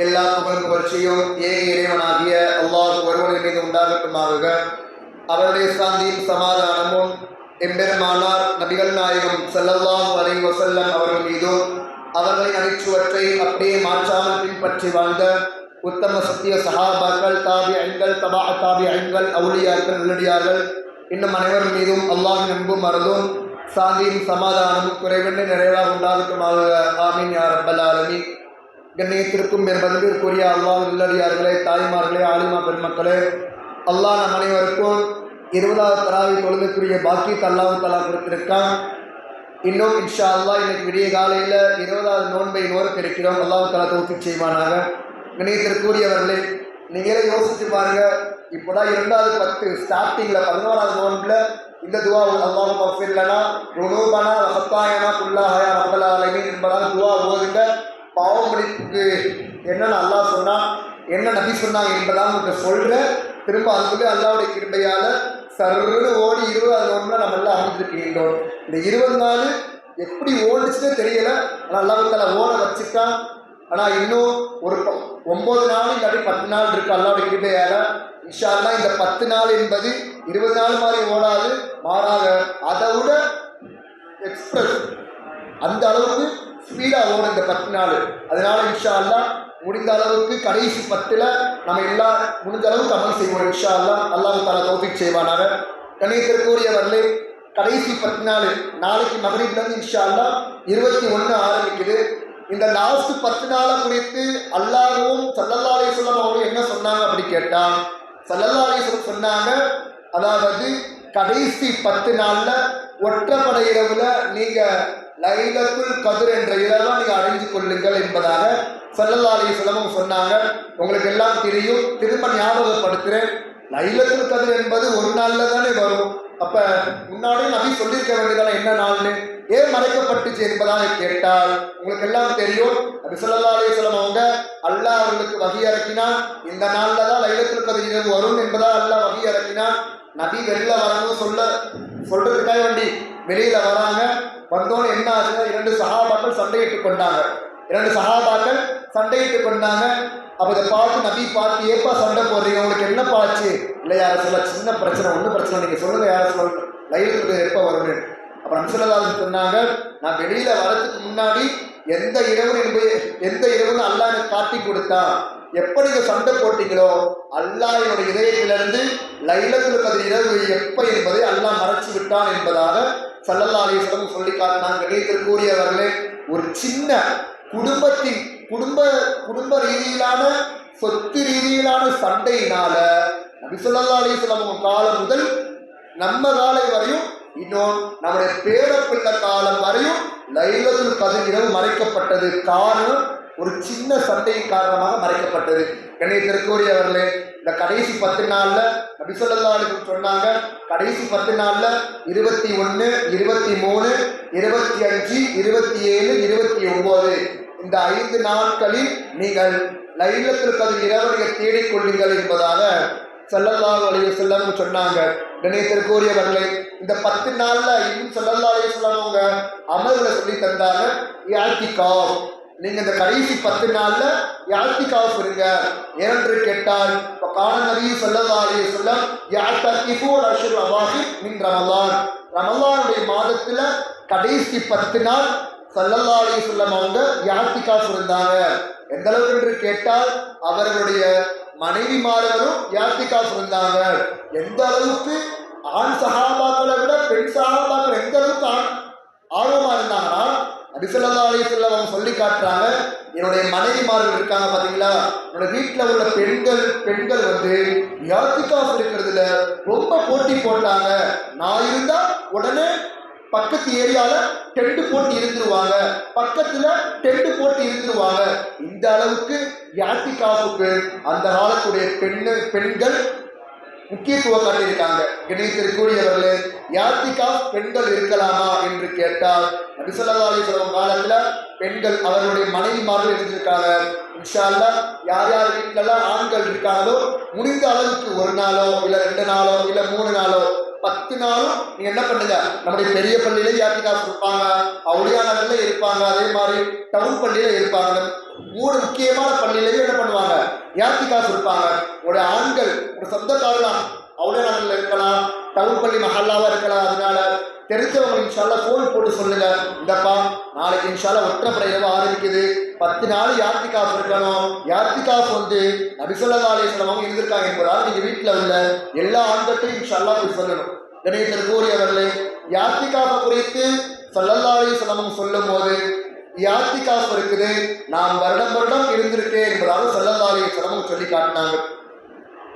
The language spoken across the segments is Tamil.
எல்லா புகழும் புகழ்ச்சியும் ஏக இறைவனாகிய அல்லாஹ் ஒருவனின் மீது உண்டாகட்டுமாக. அவருடைய சாந்தியும் சமாதானமும் எம்பெருமானார் நபிகள் நாயகம் ஸல்லல்லாஹு அலைஹி வஸல்லம் அவர்கள் மீதும் அவர்களின் அனைச்சுவற்றை அப்படியே மாற்றாமல் பின்பற்றி வாழ்ந்த உத்தம சத்திய சஹாபாக்கள், தாபிஈன்கள், தபா தாபிஈன்கள், அவுலியாக்கள், நல்லடியார்கள் இன்னும் அனைவர் மீதும் அல்லாஹ்வின் அன்பும் அருளும் சாந்தியும் சமாதானமும் குறைவின்றி நிறைவாக உண்டாகட்டுமாக. ஆமீன் யா ரப்பல் ஆலமீன். கண்ணியத்திற்கும் மதிப்பிற்குரிய அல்லாஹ் நல்லடியார்களே, தாய்மார்களே, ஆலிமா பெருமக்களே, அல்லாஹ் நம் அனைவருக்கும் 20வது தராவி தொழுதுக்குரிய பாக்கியத்தை அல்லாஹ் தஆலா கொடுத்திருக்கான். இன்னும் இன்ஷா அல்லாஹ் இன்னைக்கு விடிய காலையில் 20வது நோன்பை நோருக்கு இருக்கிறோம். அல்லாஹ் தஆலா தௌஃபீக் செய்வானாக. கண்ணியத்திற்குரியவர்களே, நீங்களே யோசிச்சு பாருங்க. இப்போதான் 2வது 10 ஸ்டார்டிங்கில் 11வது நோன்பில் இந்த துவா அல்லாஹ் மஃபிர் லனா ருனூபனா வ ஹத்தாயனா குல்லாஹா யா ரப்பல் ஆலமீன் என்பதால் துவா ஓதுங்க. பாவமளிப்புக்கு என்னென்ன அல்லாஹ் சொன்னான், என்ன நபி சொன்னாங்க என்பதாக உங்களுக்கு சொல்கிறேன். திரும்ப அதுக்குள்ளே அல்லாவுடைய கிருபையால் சர்ன்னு ஓடி 20வது நோன்பில் நம்ம எல்லாம் அமைந்திருக்கின்றோம். இந்த 20 நாள் எப்படி ஓடிச்சுன்னே தெரியலை. ஆனால் அல்லாஹ் தஆலா ஓட வச்சுட்டான். ஆனால் இன்னும் ஒரு 9 நாள் இல்லாட்டி 10 நாள் இருக்குது அல்லாவுடைய கிருபையால். இன்ஷா அல்லாஹ் இந்த 10 நாள் என்பது 20 நாள் மாதிரி ஓடாது, மாறாக அதை விட எக்ஸ்பிரஸ் அந்த அளவுக்கு ஸ்பீடாக ஓடும் இந்த 10 நாள். அதனால இன்ஷா அல்லாஹ் முடிந்த அளவுக்கு கடைசி 10ல் நம்ம எல்லாம் முடிஞ்ச அளவுக்கு அமல் செய்வோம். இன்ஷா அல்லாஹ் அல்லாஹ் தஆலா தௌஃபீக் செய்வானாக. கண்ணியத்திற்குரியவர்களே, கடைசி 10 நாள் நாளைக்கு மக்ரிப்லேருந்து இன்ஷா அல்லாஹ் 21 ஆரம்பிக்குது. இந்த லாஸ்ட் 10 நாளை குறித்து அல்லாஹ்வும் ஸல்லல்லாஹு அலைஹி வஸல்லம் அவர்கள் என்ன சொன்னாங்க அப்படி கேட்டால், ஸல்லல்லாஹு அலைஹி வஸல்லம் சொன்னாங்க, அதாவது கடைசி 10 நாளில் ஒற்றைப்படை இரவுல நீங்கள் லைலத்துல் கத்ர் என்ற இரவை நீங்கள் அடைஞ்சு கொள்ளுங்கள் என்பதாக ஸல்லல்லாஹு அலைஹி வஸல்லம் சொன்னாங்க. உங்களுக்கு எல்லாம் தெரியும், திரும்ப ஞாபகப்படுத்துகிறேன். லைலத்துல் கத்ர் என்பது ஒரு நாளில் தானே வரும். அப்போ முன்னாடி நபி சொல்லியிருக்க வேண்டியதான என்ன நாள்னு ஏன் மறைக்கப்பட்டுச்சு என்பதாக கேட்டால், உங்களுக்கு எல்லாம் தெரியும். நபி ஸல்லல்லாஹு அலைஹி வஸல்லம் அவங்க அல்லாஹ் அவர்களுக்கு வஹி இறக்கினான். இந்த நாளில் தான் லைலத்துல் கத்ர் இரவு வரும் என்பதாக அல்லாஹ் வஹி இறக்கினான். நபி வெளியில வரணும் சொல்றதுக்காக வேண்டி வெளியில வராங்க. வந்தோன்னு என்ன ஆச்சுன்னா 2 சஹாபாக்கள் சண்டையிட்டு கொண்டாங்க. அப்போ இதை பார்த்து நபி பார்த்து, ஏப்பா சண்டை போடுறீங்க, உங்களுக்கு என்ன பாச்சு? இல்லை யார சொல்ல, சின்ன பிரச்சனை, ஒன்றும் பிரச்சனை, நீங்கள் சொல்லுங்க யார சொல்ல, லைலத்துல் எப்போ வரும்னு. அப்புறம் நபி ஸல்லல்லாஹு அலைஹி வஸல்லம் சொன்னாங்க, நான் வெளியில வரதுக்கு முன்னாடி எந்த இரவுன்னு அல்லாஹ் எனக்கு காட்டி கொடுத்தா, எப்போ நீங்க சண்டை போட்டீங்களோ அல்லாஹ் என்னுடைய இதயத்திலிருந்து லைலத்துல் கத்ர் இரவு எப்போ என்பதை அல்லாஹ் மறைச்சு விட்டான் என்பதாக ஸல்லல்லாஹு அலைஹி வஸல்லம் சொல்லி காட்டினாங்க. கண்ணியத்திற்குரியவர்களே, ஒரு சின்ன குடும்ப ரீதியிலான சொத்து ரீதியிலான சண்டையினால நபி ஸல்லல்லாஹு அலைஹி வஸல்லம் காலம் முதல் நம்ம காலம் வரையும், இன்னும் நம்முடைய பேரப்பிள்ளை காலம் வரையும் லைலத்துல் கத்ர் இரவு மறைக்கப்பட்டது. காரணம் ஒரு சின்ன சண்டையின் காரணமாக மறைக்கப்பட்டது. கண்ணியத்திற்குரியவர்களே, இந்த கடைசி 10 நாளில் நபி ஸல்லல்லாஹு அலைஹி வஸல்லம் சொன்னாங்க, கடைசி 10 நாளில் 21, 23, 25, 27, 29 இந்த 5 நாட்களில் நீங்கள் லைலத்துல் கத்ர் இரவை தேடிக்கொள்ளுங்கள் என்பதாக ஸல்லல்லாஹு அலைஹி வஸல்லம் சொன்னாங்க. கண்ணியத்திற்குரியவர்களே, இந்த 10 நாளில் இன்னும் ஸல்லல்லாஹு அலைஹி வஸல்லம் அவங்க அமல்களை சொல்லி தந்தாங்க. இஅ்திகாஃப், நீங்கள் இந்த கடைசி 10 நாளில் இஅ்திகாஃப் இருங்க. ஏனென்று கேட்டால், கான நபி ஸல்லல்லாஹு அலைஹி வஸல்லம் இஅ்தகிஃபு அஷ்ர் அவாஹிர் மின் ரமலான், ரமலானுடைய மாதத்தில் கடைசி 10 நாள் ஸல்லல்லாஹு அலைஹி வஸல்லம் அவங்க இஅ்திகாஃப் இருந்தாங்க. எந்த அளவுக்கு என்று கேட்டால், அவர்களுடைய மனைவிமார்களும் இஅ்திகாஃப் இருந்தாங்க. எந்த அளவுக்கு ஆண் சஹாபாக்களை விட பெண் சஹாபாக்கள் எந்த அளவுக்கு ஆர்வமா இருந்தாங்கன்னா, நபி ஸல்லல்லாஹு அலைஹி வஸல்லம் அவங்க சொல்லி காட்டுறாங்க, என்னுடைய மனைவிமார்கள் இருக்காங்க பார்த்தீங்களா, என்னோட வீட்டில் உள்ள பெண்கள் வந்து இஅ்திகாஃப் இருக்கிறதுல ரொம்ப போட்டி போட்டாங்க. நான் இருந்தா உடனே பக்கத்து ஏரியாவில் டென்ட் போட்டு இருந்துருவாங்க, இந்த அளவுக்கு இஅ்திகாஃபுக்கு அந்த காலத்துடைய பெண்கள் முக்கியத்துவம் காட்டியிருக்காங்க. கண்ணியத்திற்குரியவர்களே, இஅ்திகாஃப் பெண்கள் இருக்கலாமா என்று கேட்டால், நபி ஸல்லல்லாஹு அலைஹி வஸல்லம் காலத்தில் பெண்கள் அவர்களுடைய மனைவிமார்கள் இருந்திருக்காங்க. இன்ஷா அல்லாஹ் யார் யார் வீட்டிலெல்லாம் ஆண்கள் இருக்காங்களோ முடிந்த அளவுக்கு 1 நாளோ இல்லை 2 நாளோ இல்லை 3 நாளோ 10 நாளும் நீங்க என்ன பண்ணுங்க, நம்முடைய பெரிய பள்ளியில யாத்திகாஃப் இருப்பாங்க, அவுலியா நகர்ல இருப்பாங்க, அதே மாதிரி டவுன் பள்ளியில இருப்பாங்க. 3 முக்கியமான பள்ளியிலையும் என்ன பண்ணுவாங்க, யாத்திகாஃப் இருப்பாங்க. உங்களுடைய ஆண்கள் ஒரு சொந்தக்காரலாம் அவுலியா நகர்ல இருக்கலாம், டவுன் பள்ளி மஹல்லாவா இருக்கலாம். அதனால தெரிஞ்சவங்க இன்ஷால்லா ஃபோன் போட்டு சொல்லுங்க, இந்தப்பா நாளைக்கு இன்ஷால்லா ஒற்றைப்படை இரவு ஆரம்பிக்குது, 10 நாள் யாத்திகாஃப் இருக்கணும். யாத்திகாஃப் வந்து நபி ஸல்லல்லாஹு அலைஹி வஸல்லம் அவங்க இருந்திருக்காங்க என்பதால் நீங்க வீட்டில் உள்ள எல்லா ஆண்கள்ட்டையும் இன்ஷால்லா போய் சொல்லணும். கணேசர்களே, யாத்திகாஃப் குறித்து ஸல்லல்லாஹு அலைஹி வஸல்லம் சொல்லும் போது யாத்திகாஃப் இருக்குது, நான் வருடம் வருடம் இருந்திருக்கேன் என்பதாக ஸல்லல்லாஹு அலைஹி வஸல்லம் சொல்லி காட்டினாங்க.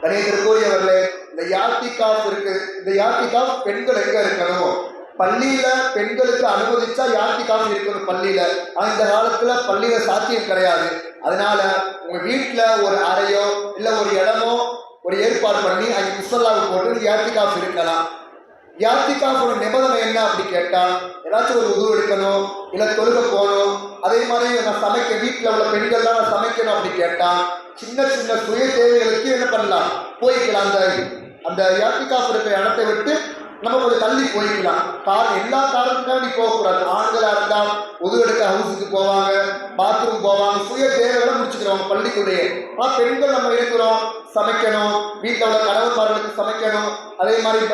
கணேசர்களே, இந்த யாத்திகாஃப் இருக்கு, இந்த யாத்திகாஃப் பெண்கள் எங்க இருக்கணும், பள்ளியில பெண்களுக்கு அனுமதிச்சா யாத்திகாஃப் இருக்கணும் பள்ளியில. ஆனா இந்த காலத்துல பள்ளியில சாத்தியம் கிடையாது. அதனால உங்க வீட்டுல ஒரு அறையோ இல்ல ஒரு இடமோ ஒரு ஏற்பாடு பண்ணி அங்க முஸல்லாவை போட்டு யாத்திகாஃப் இருக்கலாம். யாத்திகாஃபோட நிபந்தனை என்ன அப்படி கேட்டா, ஏதாச்சும் ஒரு உது எடுக்கணும், இல்ல தொழுக போகணும், அதே மாதிரி நான் சமைக்க வீட்டுல உள்ள பெண்கள்லாம் நான் சமைக்கணும் அப்படி கேட்டா சின்ன சின்ன சுய தேவைகளுக்கு என்ன பண்ணலாம், போய்க்கலாம். அந்த யாத்திகாஃப் இருக்கிற இடத்தை விட்டு நம்ம கொஞ்சம் தள்ளி போய்க்கலாம். எல்லா காரணத்துக்காக நீ போகக்கூடாது. ஆண்களா இருந்தால் உது எடுக்க ஹவுஸுக்கு போவாங்க, பாத்ரூம் போவாங்க, சுய தேவைகளை முடிச்சுக்கிறோம் பள்ளிக்குள்ளே. ஆனா பெண்கள் நம்ம இருக்கிறோம், சமைக்கணும், வீட்டில் உள்ள கணவன்மார்களுக்கு சமைக்கணும், அதே மாதிரி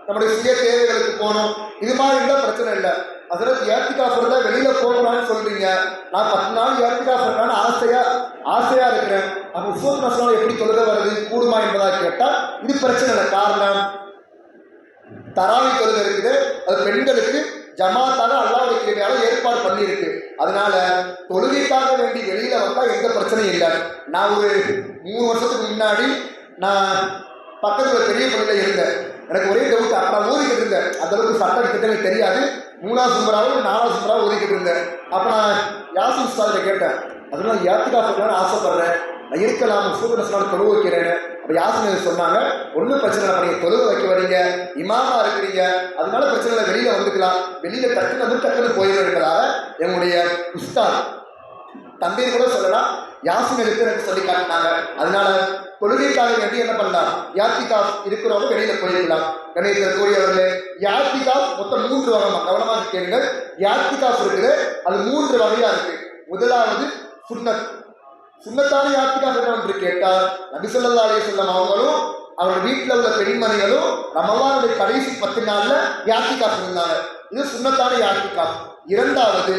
நம்முடைய சுய தேவைகளுக்கு போகணும். இது மாதிரி இருந்தால் பிரச்சனை இல்லை. அதற்கு யாத்திகாஃப் இருந்தால் வெளியில போகலான்னு சொல்றீங்க, நான் 10 நாள் யாத்திகாஃப் இருக்கான்னு ஆசையா இருக்கிறேன், அப்போ உஸ்வத் நஸ்லால எப்படி தொழுக வருது கூடுமா என்பதாக கேட்டால் இது பிரச்சனை இல்லை. காரணம் தராவி தொழுகை இருக்குது, அது பெண்களுக்கு ஜமாத்தாக அல்லாஹ்வுடைய கிருபையால ஏற்பாடு பண்ணியிருக்கு. அதனால தொழுகைக்காக வேண்டி வெளியில வந்தா எந்த பிரச்சனையும் இல்லை. நான் ஒரு 3 வருஷத்துக்கு முன்னாடி நான் பக்கத்துல பெரிய பள்ளியில இருந்தேன். எனக்கு ஒரே டவுட், அப்ப நான் ஓதிக்கிட்டு இருந்தேன், அந்த அளவுக்கு சட்டம் கிட்ட எனக்கு தெரியாது. 3ஆவது சும்பராவும் 4ஆவது சும்பராவும் ஓதிக்கிட்டு இருந்தேன். அப்ப நான் யாசின் உஸ்தாதில் கேட்டேன், அதனால யாத்திகாஃப் இருக்கணும்னு ஆசைப்படுறேன், நான் இருக்கலாம் சூப்பர் தொழுவ வைக்கிறேன்னு. அப்போ யாசின் சொன்னாங்க, ஒன்றும் பிரச்சனை இல்லை, நீங்கள் தொழுவ வைக்க வரீங்க, இமாமா இருக்கிறீங்க, அதனால பிரச்சனை இல்லை, வெளியில வந்துக்கலாம், வெளியில டக்குன்னு போயிடும் என்பதாக என்னுடைய உஸ்தாத் தம்பீர் கூட சொல்லலாம், யாசின் எடுத்து எனக்கு சொல்லி காட்டினாங்க. அதனால தொழுகைக்காக வேண்டி என்ன பண்ணலாம், யாத்திகாஃப் இருக்கிறவங்க வெளியில போயிருக்கலாம். கணேசர் கூறியவர்களே, யாத்திகாஃப் மொத்தம் 3 வகை, கவனமாக கேளுங்கள். யாத்திகாஃப் இருக்குது, அது 3 வகையா இருக்கு. முதலாவது சுன்னத். சுன்னத்தான யாத்திகாஃப் என்னவென்று கேட்டால், நபி ஸல்லல்லாஹு அலைஹி வஸல்லம் அவங்களும் அவருடைய வீட்டில் உள்ள பெண்மணிகளும் ரமலானுடைய கடைசி 10 நாள்ல யாத்திகாஃப் இருந்தாங்க. இது சுன்னத்தான யாத்திகாஃப். இரண்டாவது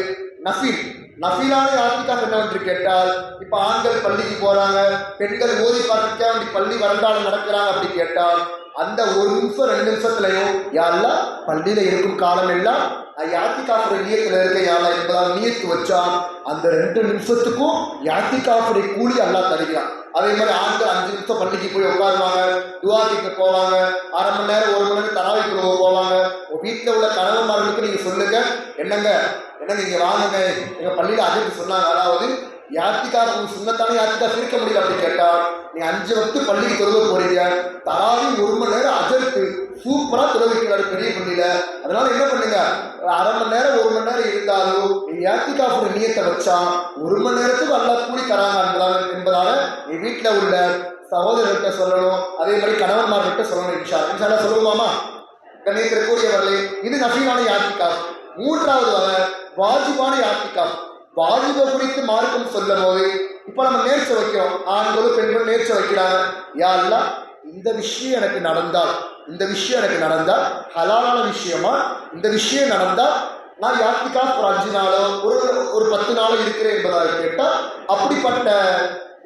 நஃபீலான யாத்திகாஃப் என்னவென்று கேட்டால், இப்ப ஆண்கள் பள்ளிக்கு போறாங்க, பெண்கள் ஓதி பார்த்துக்கா அப்படி பள்ளி வரண்டால நடக்கிறாங்க அப்படி கேட்டால், அந்த 1 நிமிஷம் 2 நிமிஷத்துலையும் யாரெல்லாம் பள்ளியில இருக்கும் காலம் எல்லாம் யாத்திகாஃபுடைய நியத்துல இருக்க யாரா என்பதால் நியத்து வச்சா அந்த 2 நிமிஷத்துக்கும் யாத்திகாஃபுடைய கூலி அல்லாஹ் தருகிறான். அதே மாதிரி ஆண்கள் 5 நிமிஷம் பள்ளிக்கு போய் உட்காருவாங்க, துவா கேட்க போவாங்க, 1/2 மணி நேரம் 1 மணி நேரம் தராவிக்கு போவாங்க. வீட்டில் உள்ள கணவன்மார்களுக்கு நீங்க சொல்லுங்க, என்னங்க இங்க வாங்குங்க, எங்க பள்ளியில அதுக்கு சொன்னாங்க, அதாவது யாத்திகாஃப் சுன்னத்தான யாத்திகாஃப் இருக்க முடியல அப்படி கேட்டா, நீ 5 வக்து பள்ளிக்கு தொழுக போறீங்க, தராவி 1 மணி நேரம் அஜருக்கு சூப்பரா தொழுவிக்கிறாரு பெரிய பள்ளியில. அதனால என்ன பண்ணுங்க, 1/2 மணி நேரம் 1 மணி நேரம் இருந்தாலும் நீ யாத்திகாஃபுடைய நியத்தை வச்சா 1 மணி நேரத்துக்கு அல்லாஹ் கூலி தராங்க என்பதாக நீ வீட்டில் உள்ள சகோதரர்கிட்ட சொல்லணும், அதே மாதிரி கணவன்மார்கிட்ட சொல்லணும். இன்ஷா சொல்லுவோமா? கண்ணியத்திற்குரியவர்களே, இது நஃபீலான யாத்திகாஃப். 3வது வகை வாஜிபான யாத்திகாஃப். வாஜிபை குறித்து மார்க்கம் சொல்லும் போது, இப்ப நம்ம நேர்ச்சை வைக்கிறோம், ஆண்களும் பெண்களும் நேர்ச்சை வைக்கிறாங்க, யா அல்லாஹ் இந்த விஷயம் எனக்கு நடந்தால் ஹலாலான விஷயமா, இந்த விஷயம் நடந்தால் நான் யாத்திகாஃப் ஒரு 5 நாளோ ஒரு 10 நாளோ இருக்கிறேன் என்பதாக கேட்டால், அப்படிப்பட்ட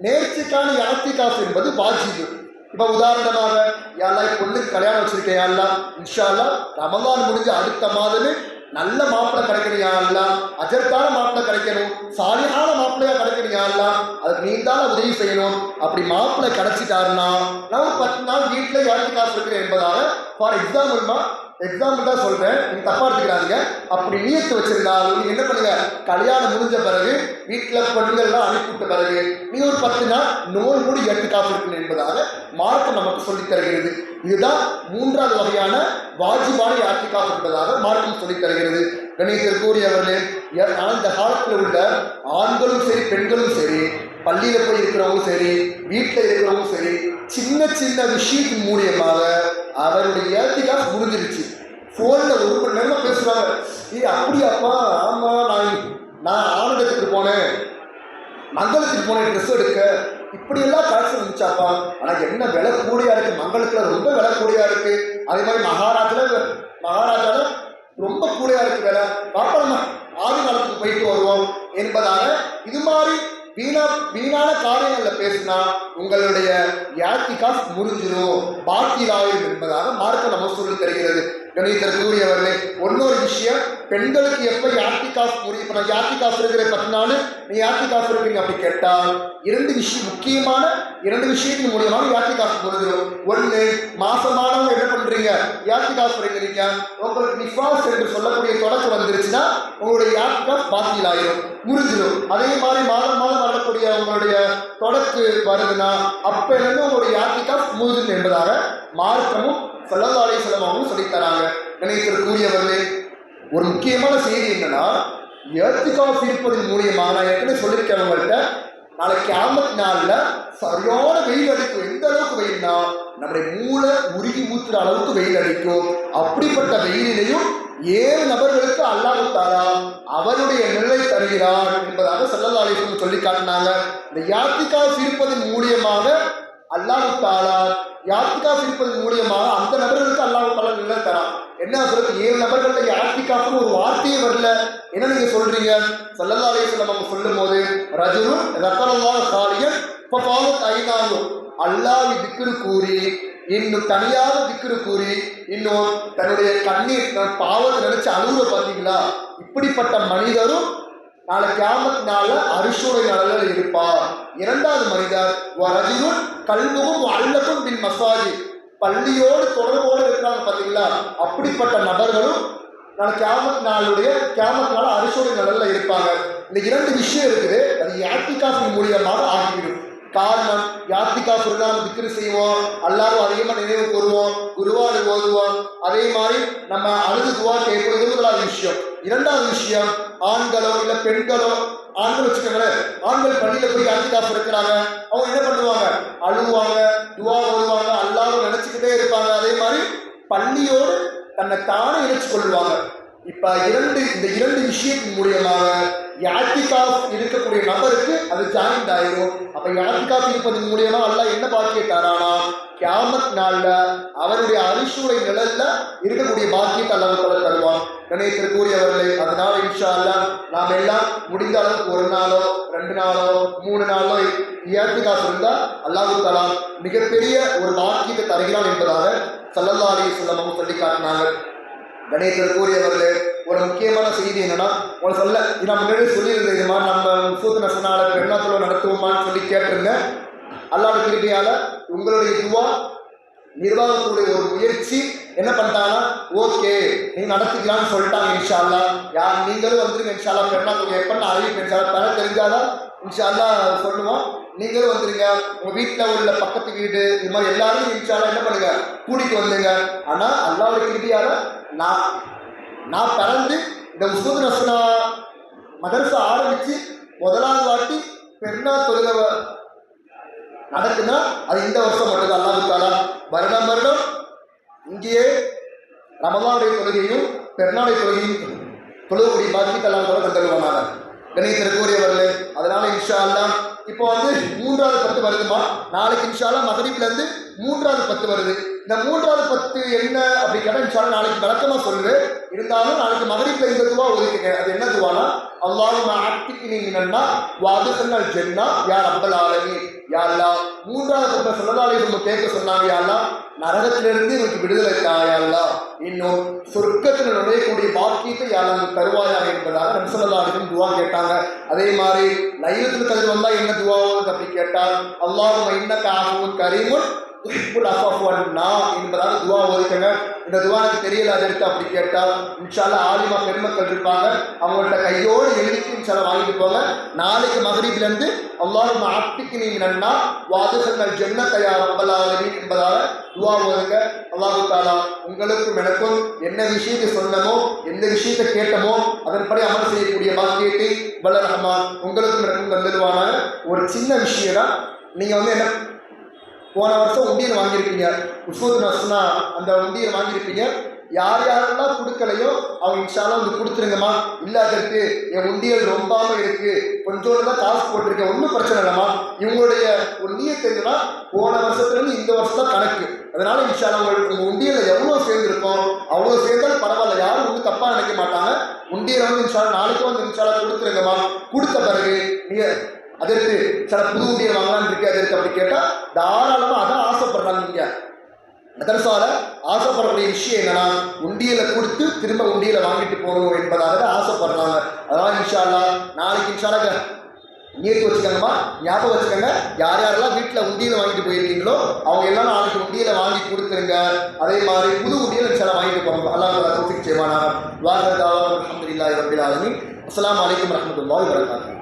நேர்ச்சிக்கான யாத்திகாஃப் என்பது வாஜிபு. இப்ப உதாரணமாக, யா அல்லாஹ் பொண்ணுக்கு கல்யாணம் வச்சிருக்கேன், யா அல்லாஹ் இன்ஷா அல்லாஹ் ரமலான் முடிஞ்ச அடுத்த மாதமே நல்ல மாப்பிள்ளை கிடைக்கணும், யா அல்லாஹ் அஜர்தான மாப்பிள்ளை கிடைக்கணும், சாலிஹான மாப்பிள்ளையா கிடைக்கணும், யா அல்லாஹ் அதுக்கு நீ தான் உதவி செய்யணும். அப்படி மாப்பிள்ளை கிடைச்சிட்டாருன்னா நான் 10 நாள் வீட்டில் யாத்திகாஃப் இருக்கிறேன் என்பதாக, ஃபார் எக்ஸாம்பிள் தான் சொல்றேன், நீங்க தப்பா எடுத்துக்கிறாங்க. அப்படி நியத்து வச்சிருந்தாலும் நீங்க என்ன பண்ணுங்க, கல்யாணம் முடிஞ்ச பிறகு வீட்டில் பெண்கள்லாம் அனுப்பிவிட்ட பிறகு நீ ஒரு 10 நாள் நோய் மூடி யாத்திகாஃப் இருக்கணும் என்பதாக மார்க்கம் நமக்கு சொல்லித் தருகிறது. இதுதான் 3வது வகையான வாஜிபான யாத்திகாஃப் என்பதாக மார்க்கம் சொல்லித் தருகிறது. கணேசர்களே, இந்த காலத்தில் உள்ள ஆண்களும் சரி பெண்களும் சரி, பள்ளியில போய் இருக்கிறவங்க சரி, வீட்டில் இருக்கிறவங்க சரி, சின்ன சின்ன விஷயத்தின் மூலியமாக அவருடைய ஏத்திகாஃப் முடிஞ்சிருச்சு. ஃபோனில் 1 மணி நேரமாக பேசுகிறாங்க. அப்படியாப்பா, ஆமாம், நான் ஆனந்தத்துக்கு போனேன், மங்களத்துக்கு போனேன் ட்ரெஸ் எடுக்க, இப்படியெல்லாம் காசு வந்துச்சாப்பா. ஆனால் என்ன விலை கூடியா இருக்குது, மங்களத்துல ரொம்ப விலை கூடியா இருக்குது. அதே மாதிரி மகாராஜால ரொம்ப கூடியா இருக்கு விலை. பாப்பா நம்ம ஆதி காலத்துக்கு போயிட்டு வருவோம் என்பதாக இது மாதிரி வீணான காரியங்களில் பேசினா உங்களுடைய யாத்திகாஃப் முடிஞ்சிடும், பாத்திலாயிரும் என்பதாக மார்க்க நம்ம சொல்லி தருகிறது. கணிதற்குரியவர்களே, இன்னொரு விஷயம், பெண்களுக்கு எப்போ யாத்திகாஃப் முடியும்? இப்போ நான் யாத்திகாஃப் இருக்கிற 10 நாள் நீ யாத்திகாஃப் இருக்கிறீங்க அப்படி கேட்டால் முக்கியமான 2 விஷயத்தின் மூலியமாக யாத்திகாஃப் முடிஞ்சிடும். ஒன்று, மாசமானவங்க என்ன பண்றீங்க, யாத்திகாஃப் இருக்கிறீங்க, உங்களுக்கு நிஃபாஸ் என்று சொல்லக்கூடிய தொடக்கம் வந்துருச்சுன்னா உங்களுடைய யாத்திகாஃப் பாத்திலாயிரும், முடிஞ்சிடும். அதே மாதிரி மாதம் வரக்கூடிய உங்களுடைய தொடக்கு வருதுன்னா அப்ப இருந்து உங்களுடைய யாத்திகாஃப் முடிஞ்சிடும் என்பதாக மார்க்கமும் ஸல்லல்லாஹு அலைஹி வஸல்லம் அவங்களும் சொல்லித்தராங்க. நினைத்திருக்கக்கூடியவர்களே, ஒரு முக்கியமான செய்தி என்னன்னா, இஅ்திகாஃப் இருப்பதன் மூலியமாக நான் ஏற்கனவே சொல்லியிருக்கேன் உங்கள்கிட்ட, நாளைக்கு கியாமத் நாள்ல சரியான வெயில் அடிக்கும். எந்த அளவுக்கு வெயில்னா நம்முடைய மூளை உருகி ஊற்றுற அளவுக்கு வெயில் அடிக்கும். அப்படிப்பட்ட வெயிலிலையும் 7 நபர்களுக்கு அல்லாஹ் தஆலா அவருடைய நிழலை தருகிறார் என்பதாக ஸல்லல்லாஹு அலைஹி வஸல்லம் சொல்லி காட்டினாங்க. இந்த யாத்திகாஃப் இருப்பதன் மூலியமாக அல்லாஹ் தஆலா அந்த நபர்களுக்கு அல்லாஹ் தஆலா நிழல் தரான். என்ன சொல்றது, 7 நபர்கள்ல யாத்திகாஃப்னு ஒரு வார்த்தையே வரல. என்ன நீங்க சொல்றீங்க? ஸல்லல்லாஹு அலைஹி வஸல்லம் அவங்க சொல்லும் போது, ரஜுலுன் ஸக்கரல்லாஹு காலியன் ஃபஃபாலத் ஐனாஹு, அல்லாஹ்வை திக்ரு கூறி, இன்னும் தனியாக திக்ரு கூறி, இன்னும் தன்னுடைய கண்ணீர் பாவத்தை நினைச்சு அழுவ பார்த்தீங்களா, இப்படிப்பட்ட மனிதரும் நாளை கியாமத் நாள்ல அரிசுடைய நிழலில் இருப்பார். 2வது மனிதர் ரஜுலுன் கல்புஹு முஅல்லகுன் பில் மஸாஜித், பள்ளியோடு தொடர்போடு இருக்கிறாங்க பார்த்தீங்களா, அப்படிப்பட்ட நபர்களும் நாளை கியாமத் நாள் அரிசுடைய நிழலில் இருப்பாங்க. இந்த 2 விஷயம் இருக்குது. அது யாத்திகாஃபின் மூலியமாக ஆகிவிடும். காரணம், யாத்திகாஃப் இருந்தால் நம்ம திக்ரு செய்வோம், எல்லாரும் அதிகமாக நினைவு கூறுவோம், குருவானை ஓதுவோம், அதே மாதிரி நம்ம அழுது துவா கேட்போம். இது முதலாவது விஷயம். 2வது விஷயம், ஆண்களோ இல்லை பெண்களோ, ஆண்கள் வச்சுக்கோங்களேன், ஆண்கள் பள்ளியில் போய் யாத்திகாஃப் இருக்கிறாங்க, அவங்க என்ன பண்ணுவாங்க, அழுவாங்க, துவா ஓதுவாங்க, எல்லாரும் நினைச்சுக்கிட்டே இருப்பாங்க. அதே மாதிரி பள்ளியோடு தன்னை தானே இணைச்சு கொள்வாங்க. இப்ப இந்த 2 விஷயத்தின் மூலியமாக யாத்திகாஃப் இருக்கக்கூடிய நபருக்கு அது ஜாயிண்ட் ஆயிரும். அப்ப யாத்திகாஃப் இருப்பதன் மூலியமா அல்லாஹ் என்ன பாக்கியத்தாரானா, கியாமத் நாள்ல அவருடைய அரிசுடைய நிழல்ல இருக்கக்கூடிய பாக்கியத்தை அல்லாஹ் தஆலா தருவான். நினைத்திருக்கக்கூடியவர்களே, அதனால இன்ஷா அல்லாஹ் நாம் எல்லாம் முடிந்த அளவுக்கு 1 நாளோ 2 நாளோ 3 நாளோ யாத்திகாஃப் இருந்தா அல்லாஹ் தஆலா மிகப்பெரிய ஒரு பாக்கியத்தை தருகிறான் என்பதாக ஸல்லல்லாஹு அலைஹி வஸல்லம் சொல்லி காட்டினாங்க. கணிதற்குரியவர்களே, ஒரு முக்கியமான செய்தி என்னன்னா, உங்களுக்கு சொல்ல நான் முன்னாடி சொல்லியிருந்தேன், இது மாதிரி நம்ம சூத்து நசனால பெருநாத்துல நடத்துவோமான்னு சொல்லி கேட்டிருந்தேன். அல்லாஹ்வுடைய கிருபையால உங்களுடைய துவா, நிர்வாகத்துடைய ஒரு முயற்சி என்ன பண்ணிட்டாங்கன்னா, ஓகே நீங்க நடத்திக்கலாம்னு சொல்லிட்டாங்க. இன்ஷா அல்லாஹ் யார் நீங்களும் வந்துருங்க. இன்ஷா அல்லாஹ் பெருநாத்துக்கு எப்பன்னு அறிவிப்பு இன்ஷா அல்லாஹ் தர தெரிஞ்சாதான் இன்ஷா அல்லாஹ் சொல்லுவோம். நீங்களும் வந்துருங்க. உங்க வீட்டில் உள்ள பக்கத்து வீடு இது மாதிரி எல்லாரும் இன்ஷா அல்லாஹ் என்ன பண்ணுங்க, கூட்டிட்டு வந்துங்க. ஆனா அல்லாஹ்வுடைய கிருபையால நான் பிறந்து இந்த உஸ்வத் நஸ்னா மதரசா ஆரம்பிச்சு 1வது வாட்டி பெருநா தொழுகை நடக்குன்னா அது இந்த வருஷம் மட்டும்தான். அல்லாஹ் தஆலா வருடம் இங்கேயே ரமலானுடைய தொழுகையும் பெருநாளுடைய தொழுகையும் தொழுகக்கூடிய பாக்கியத்தை அல்லாஹ் தஆலா தந்துடுவாங்க. கணிதற்குரியவர்களே, அதனால இன்ஷா அல்லாஹ் இப்போ 3வது 10 வருதுமா, நாளைக்கு இன்ஷா அல்லாஹ் மகரிப்ல இருந்து 3வது 10 வருது. இந்த 3வது 10 என்ன அப்படி கேட்டால் இன்ஷா அல்லாஹ் நாளைக்கு விளக்கமா சொல்லுவேன். இருந்தாலும் நாளைக்கு மகரிப்ல இந்த துவா ஒதுக்குங்க. அது என்ன துவானா, அல்லாஹும்ம அத்திக்னி மினன்னார் வ அத்கில்னல் ஜன்னah யா ரப்பல் ஆலமீன். யா அல்லாஹ், 3வது 10 ஸல்லல்லாஹு அலைஹி வஸல்லம் கேட்க சொன்னாங்க, யா அல்லாஹ் நரகத்திலிருந்து எனக்கு விடுதலை தா, யா அல்லாஹ் இன்னும் சொர்க்கத்தில் நுழையக்கூடிய பாக்கியத்தை யா அல்லாஹ் தருவாயாக என்பதாக நபி ஸல்லல்லாஹு அலைஹி வஸல்லம் துவா கேட்டாங்க. அதே மாதிரி லைலத்துல் கத்ர் வந்தா என்ன துவா அப்படி கேட்டால், அல்லாஹும்ம இன்னக அஃபுவுன் கரீமுன் துஹிப்புல் அஃபவ வன்னா என்பதாக துவா ஓதுங்க. இந்த துவா எனக்கு தெரியல, அது எடுத்து அப்படி கேட்டால் இன்ஷா அல்லாஹ் ஆலிமா பெருமக்கள் இருப்பாங்க, அவங்கள்ட்ட கையோடு எழுதிட்டு இன்ஷா அல்லாஹ் வாங்கிட்டு போங்க. நாளைக்கு மகரிப்ல இருந்து அல்லாஹும்ம அத்திக்னி மினன்னார் வ அத்கில்னல் ஜன்னத யா ரப்பல் ஆலமீன் என்பதாக துவா ஓதுங்க. அல்லாஹ் தஆலா உங்களுக்கும் எனக்கும் என்ன விஷயத்தை சொன்னமோ, எந்த விஷயத்தை கேட்டமோ அதன்படி அமல் செய்யக்கூடிய பாக்கியத்தை வல்ல ரஹ்மான் உங்களுக்கும் எனக்கும் தந்துடுவாங்க. ஒரு சின்ன விஷயம் தான், நீங்க என்ன போன வருஷம் உண்டியல் வாங்கியிருப்பீங்க, உஸ்வத்து நஸ்னா அந்த உண்டியல் வாங்கியிருப்பீங்க. யார் யாரெல்லாம் கொடுக்கலையோ அவங்க இன்ஷால்லாம் வந்து கொடுத்துருங்கம்மா. இல்லாதற்கு என் உண்டியல் ரொம்பாம இருக்கு, கொஞ்சோண்டு தான் காசு போட்டிருக்கேன், ஒன்றும் பிரச்சனை இல்லைம்மா. இவங்களுடைய ஒரு நீயத்து என்னன்னா போன வருஷத்துலேருந்து இந்த வருஷம் தான் கணக்கு. அதனால இன்ஷால்லா உங்க உண்டியல்ல எவ்வளோ சேர்ந்துருக்கோம் அவ்வளோ சேர்ந்தாலும் பரவாயில்ல, யாரும் வந்து தப்பா நினைக்க மாட்டாங்க. உண்டியலை வந்து இன்ஷால்லா நாளைக்கு வந்து இன்ஷால்லா கொடுத்துருங்கம்மா. கொடுத்த பிறகு நீங்க அதற்கு சில புது உண்டியல் வாங்கலான்னு இருக்கு, அதற்கு அப்படி கேட்டா தாராளமா அதான் ஆசைப்படுறாங்க. நீங்க மதரசால ஆசைப்படக்கூடிய விஷயம் என்னன்னா உண்டியலை கொடுத்து திரும்ப உண்டியலை வாங்கிட்டு போகணும் என்பதாக ஆசைப்படுறாங்க. அதனால இன்ஷா அல்லாஹ் நாளைக்கு இன்ஷா அல்லாஹ் நியத்து வச்சுக்கோங்கம்மா, ஞாபகம் வச்சுக்கோங்க. யார் யாரெல்லாம் வீட்டில் உண்டியலை வாங்கிட்டு போயிருக்கீங்களோ அவங்க எல்லாம் நாளைக்கு உண்டியலை வாங்கி கொடுத்துருங்க. அதே மாதிரி புது உண்டியலை இன்ஷா அல்லாஹ் வாங்கிட்டு போகணும். அல்லாஹ் தௌஃபீக் செய்வானாக. வாஹிர் தாவா அல்ஹம்துலில்லாஹி ரப்பில் ஆலமீன். அஸ்ஸலாமு அலைக்கும் வரஹ்மத்துல்லாஹி வபரகாத்துஹு.